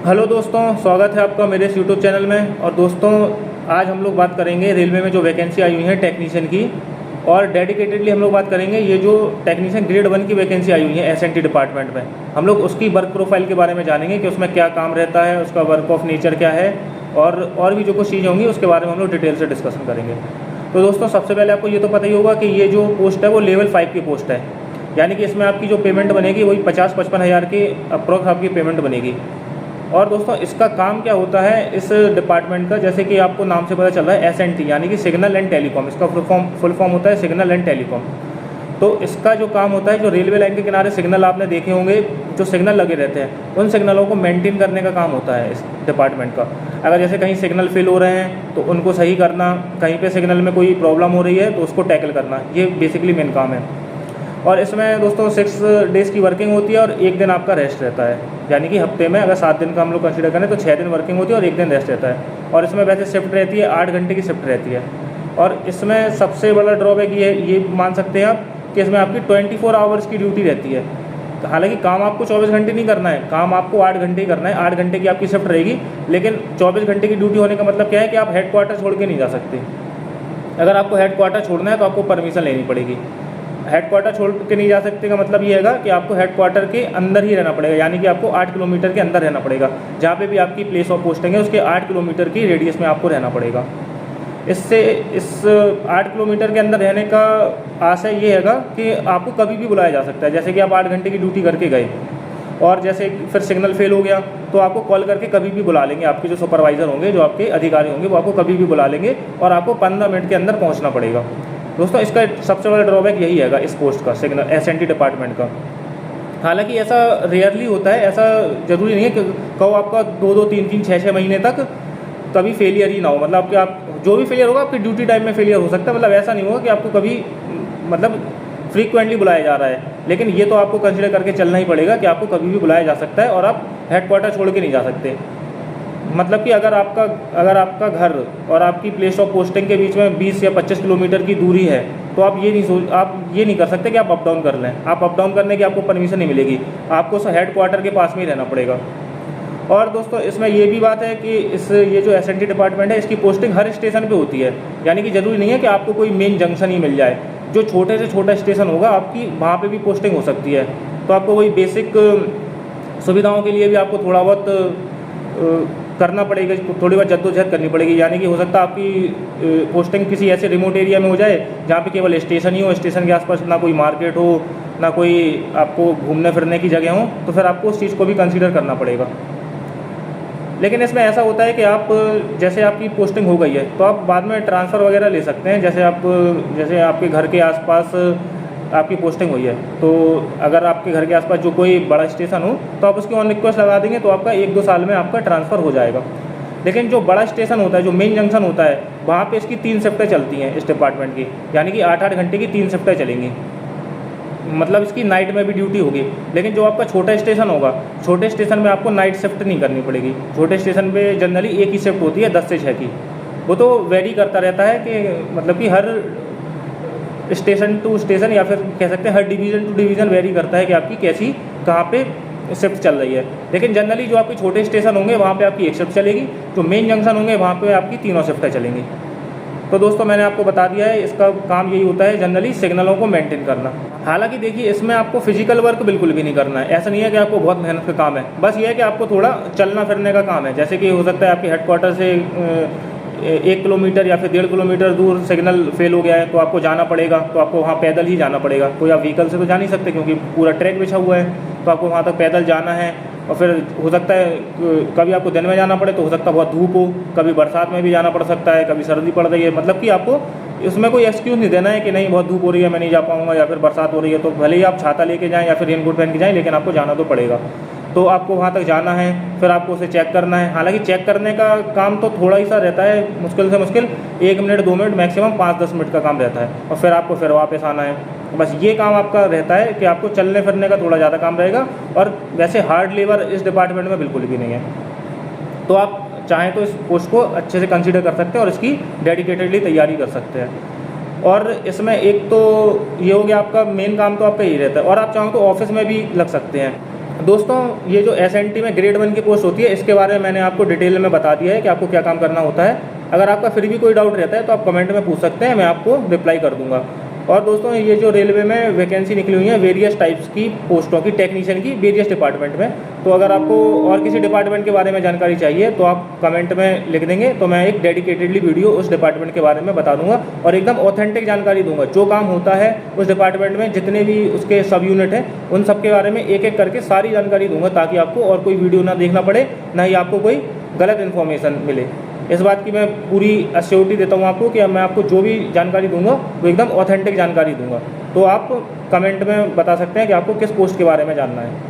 Hello दोस्तों, स्वागत है आपका मेरे इस यूट्यूब चैनल में। और दोस्तों, आज हम लोग बात करेंगे रेलवे में जो वैकेंसी आई हुई है टेक्नीशियन की, और डेडिकेटेडली हम लोग बात करेंगे ये जो टेक्नीशियन ग्रेड 1 की वैकेंसी आई हुई है एसएनटी डिपार्टमेंट में। हम लोग उसकी वर्क प्रोफाइल के बारे में जानेंगे कि उसमें क्या काम रहता है, उसका वर्क ऑफ नेचर क्या है, और भी जो कुछ चीज़ें होंगी उसके बारे में हम लोग डिटेल से डिस्कशन करेंगे। तो दोस्तों, सबसे पहले आपको ये तो पता ही होगा कि ये जो पोस्ट है वो लेवल 5 की पोस्ट है, यानी कि इसमें आपकी जो पेमेंट बनेगी वही 50-55 हज़ार की अप्रॉक्स आपकी पेमेंट बनेगी। और दोस्तों, इसका काम क्या होता है इस डिपार्टमेंट का, जैसे कि आपको नाम से पता चल रहा है एसएनटी यानी कि सिग्नल एंड टेलीकॉम, इसका फुल फॉर्म होता है सिग्नल एंड टेलीकॉम। तो इसका जो काम होता है, जो रेलवे लाइन के किनारे सिग्नल आपने देखे होंगे, जो सिग्नल लगे रहते हैं, उन सिग्नलों को मेंटेन करने का काम होता है इस डिपार्टमेंट का। अगर जैसे कहीं सिग्नल फेल हो रहे हैं तो उनको सही करना, कहीं पे सिग्नल में कोई प्रॉब्लम हो रही है तो उसको टैकल करना, ये बेसिकली मेन काम है। और इसमें दोस्तों 6 डेज़ की वर्किंग होती है और 1 दिन आपका रेस्ट रहता है, यानी कि हफ्ते में अगर 7 दिन का हम लोग कंसीडर करें तो 6 दिन वर्किंग होती है और 1 दिन रेस्ट रहता है। और इसमें वैसे शिफ्ट रहती है, 8 घंटे की शिफ्ट रहती है। और इसमें सबसे बड़ा ड्रॉबैक ये मान सकते हैं आप कि इसमें आपकी 24 आवर्स की ड्यूटी रहती है। हालांकि काम आपको 24 घंटे नहीं करना है, काम आपको 8 घंटे ही करना है। 8 घंटे की आपकी शिफ्ट रहेगी, लेकिन 24 घंटे की ड्यूटी होने का मतलब क्या है कि आप हेड क्वार्टर छोड़ के नहीं जा सकते। अगर आपको हेड क्वार्टर छोड़ना है तो आपको परमिशन लेनी पड़ेगी। हेड क्वार्टर छोड़ के नहीं जा सकते का मतलब ये है कि आपको हेड क्वार्टर के अंदर ही रहना पड़ेगा, यानी कि आपको 8 किलोमीटर के अंदर रहना पड़ेगा। जहाँ पे भी आपकी प्लेस ऑफ पोस्टिंग है उसके 8 किलोमीटर की रेडियस में आपको रहना पड़ेगा। इस 8 किलोमीटर के अंदर रहने का आशय ये हैगा कि आपको कभी भी बुलाया जा सकता है। जैसे कि आप 8 घंटे की ड्यूटी करके गए और जैसे फिर सिग्नल फेल हो गया तो आपको कॉल करके कभी भी बुला लेंगे। आपके जो सुपरवाइज़र होंगे, जो आपके अधिकारी होंगे, वो आपको कभी भी बुला लेंगे और आपको 15 मिनट के अंदर पहुँचना पड़ेगा। दोस्तों, इसका सबसे बड़ा ड्रॉबैक यही है इस पोस्ट का, सिग्नल एसएनटी डिपार्टमेंट का। हालांकि ऐसा रेयरली होता है, ऐसा ज़रूरी नहीं है कि कहो आपका 2-2, 3-3, 6-6 महीने तक कभी फेलियर ही ना हो। मतलब कि आप जो भी फेलियर होगा आपकी ड्यूटी टाइम में फेलियर हो सकता है। मतलब ऐसा नहीं होगा कि आपको कभी मतलब फ्रीक्वेंटली बुलाया जा रहा है, लेकिन ये तो आपको कंसिडर करके चलना ही पड़ेगा कि आपको कभी भी बुलाया जा सकता है और आप हेड क्वार्टर छोड़ के नहीं जा सकते। मतलब कि अगर आपका घर और आपकी प्लेस ऑफ पोस्टिंग के बीच में 20 या 25 किलोमीटर की दूरी है तो आप ये नहीं कर सकते कि आप अप डाउन कर लें। आप अप डाउन करने की आपको परमिशन नहीं मिलेगी, आपको हेड क्वार्टर के पास में ही रहना पड़ेगा। और दोस्तों, इसमें ये भी बात है कि ये जो एसएनटी डिपार्टमेंट है इसकी पोस्टिंग हर स्टेशन पे होती है, यानी कि ज़रूरी नहीं है कि आपको कोई मेन जंक्शन ही मिल जाए। जो छोटे से छोटा स्टेशन होगा आपकी वहाँ पे भी पोस्टिंग हो सकती है। तो आपको वही बेसिक सुविधाओं के लिए भी आपको थोड़ा बहुत करना पड़ेगा, थोड़ी बहुत जद्दोजहद करनी पड़ेगी। यानी कि हो सकता है आपकी पोस्टिंग किसी ऐसे रिमोट एरिया में हो जाए जहाँ पे केवल स्टेशन ही हो, स्टेशन के आसपास ना कोई मार्केट हो, ना कोई आपको घूमने फिरने की जगह हो, तो फिर आपको उस चीज़ को भी कंसीडर करना पड़ेगा। लेकिन इसमें ऐसा होता है कि आप जैसे आपकी पोस्टिंग हो गई है तो आप बाद में ट्रांसफ़र वगैरह ले सकते हैं। जैसे आपके घर के आसपास आपकी पोस्टिंग हुई है तो अगर आपके घर के आसपास जो कोई बड़ा स्टेशन हो तो आप उसकी ऑन रिक्वेस्ट लगा देंगे तो आपका 1-2 साल में आपका ट्रांसफ़र हो जाएगा। लेकिन जो बड़ा स्टेशन होता है, जो मेन जंक्शन होता है, वहाँ पे इसकी 3 शिफ्टें चलती हैं इस डिपार्टमेंट की, यानी कि 8-8 घंटे की 3 शिफ्टें चलेंगी। मतलब इसकी नाइट में भी ड्यूटी होगी। लेकिन जो आपका छोटा स्टेशन होगा, छोटे स्टेशन में आपको नाइट शिफ्ट नहीं करनी पड़ेगी। छोटे स्टेशन पे जनरली एक ही शिफ्ट होती है 10 से 6 की। वो तो वेरी करता रहता है कि मतलब कि हर स्टेशन टू स्टेशन या फिर कह सकते हैं हर डिवीज़न टू डिवीज़न वेरी करता है कि आपकी कैसी कहाँ पे शिफ्ट चल रही है। लेकिन जनरली जो आपके छोटे स्टेशन होंगे वहाँ पे आपकी एक शिफ्ट चलेगी, जो मेन जंक्शन होंगे वहाँ पे आपकी तीनों शिफ्टें चलेंगी। तो दोस्तों, मैंने आपको बता दिया है इसका काम यही होता है जनरली सिग्नलों को मेंटेन करना। हालांकि देखिए, इसमें आपको फिजिकल वर्क बिल्कुल भी नहीं करना है। ऐसा नहीं है कि आपको बहुत मेहनत का काम है, बस ये है कि आपको थोड़ा चलना फिरने का काम है। जैसे कि हो सकता है आपके हेड क्वार्टर से 1 किलोमीटर या फिर 1.5 किलोमीटर दूर सिग्नल फेल हो गया है तो आपको जाना पड़ेगा, तो आपको वहाँ पैदल ही जाना पड़ेगा। कोई आप व्हीकल से तो जा नहीं सकते क्योंकि पूरा ट्रैक बिछा हुआ है, तो आपको वहाँ तक पैदल जाना है। और फिर हो सकता है कभी आपको दिन में जाना पड़े तो हो सकता है बहुत धूप हो, कभी बरसात में भी जाना पड़ सकता है, कभी सर्दी पड़ रही है। मतलब कि आपको इसमें कोई एक्सक्यूज़ नहीं देना है कि नहीं बहुत धूप हो रही है मैं नहीं जा पाऊँगा, या फिर बरसात हो रही है। तो भले ही आप छाता लेके जाएँ या फिर रेनकोट पहन के जाएँ, लेकिन आपको जाना तो पड़ेगा। तो आपको वहाँ तक जाना है, फिर आपको उसे चेक करना है। हालांकि चेक करने का काम तो थोड़ा ही सा रहता है, मुश्किल से मुश्किल 1 मिनट 2 मिनट, मैक्सिमम 5-10 मिनट का काम रहता है। और फिर आपको फिर वापस आना है। बस ये काम आपका रहता है कि आपको चलने फिरने का थोड़ा ज़्यादा काम रहेगा। और वैसे हार्ड लेबर इस डिपार्टमेंट में बिल्कुल भी नहीं है। तो आप चाहें तो इस पोस्ट को अच्छे से कंसीडर कर सकते हैं और इसकी डेडिकेटेडली तैयारी कर सकते हैं। और इसमें एक तो ये हो गया आपका मेन काम तो आपका यही रहता है, और आप चाहो तो ऑफिस में भी लग सकते हैं। दोस्तों ये जो SNT में ग्रेड 1 की पोस्ट होती है, इसके बारे में मैंने आपको डिटेल में बता दिया है कि आपको क्या काम करना होता है। अगर आपका फिर भी कोई डाउट रहता है तो आप कमेंट में पूछ सकते हैं, मैं आपको रिप्लाई कर दूंगा। और दोस्तों ये जो रेलवे में वैकेंसी निकली हुई है वेरियस टाइप्स की पोस्टों की, टेक्नीशियन की, वेरियस डिपार्टमेंट में, तो अगर आपको और किसी डिपार्टमेंट के बारे में जानकारी चाहिए तो आप कमेंट में लिख देंगे, तो मैं एक डेडिकेटेडली वीडियो उस डिपार्टमेंट के बारे में बता दूंगा और एकदम ऑथेंटिक जानकारी दूंगा। जो काम होता है उस डिपार्टमेंट में, जितने भी उसके सब यूनिट हैं, उन सब के बारे में एक एक करके सारी जानकारी दूंगा, ताकि आपको और कोई वीडियो ना देखना पड़े, ना ही आपको कोई गलत इन्फॉर्मेशन मिले। इस बात की मैं पूरी एश्योरिटी देता हूँ आपको कि मैं आपको जो भी जानकारी दूंगा वो एकदम ऑथेंटिक जानकारी दूंगा। तो आप कमेंट में बता सकते हैं कि आपको किस पोस्ट के बारे में जानना है।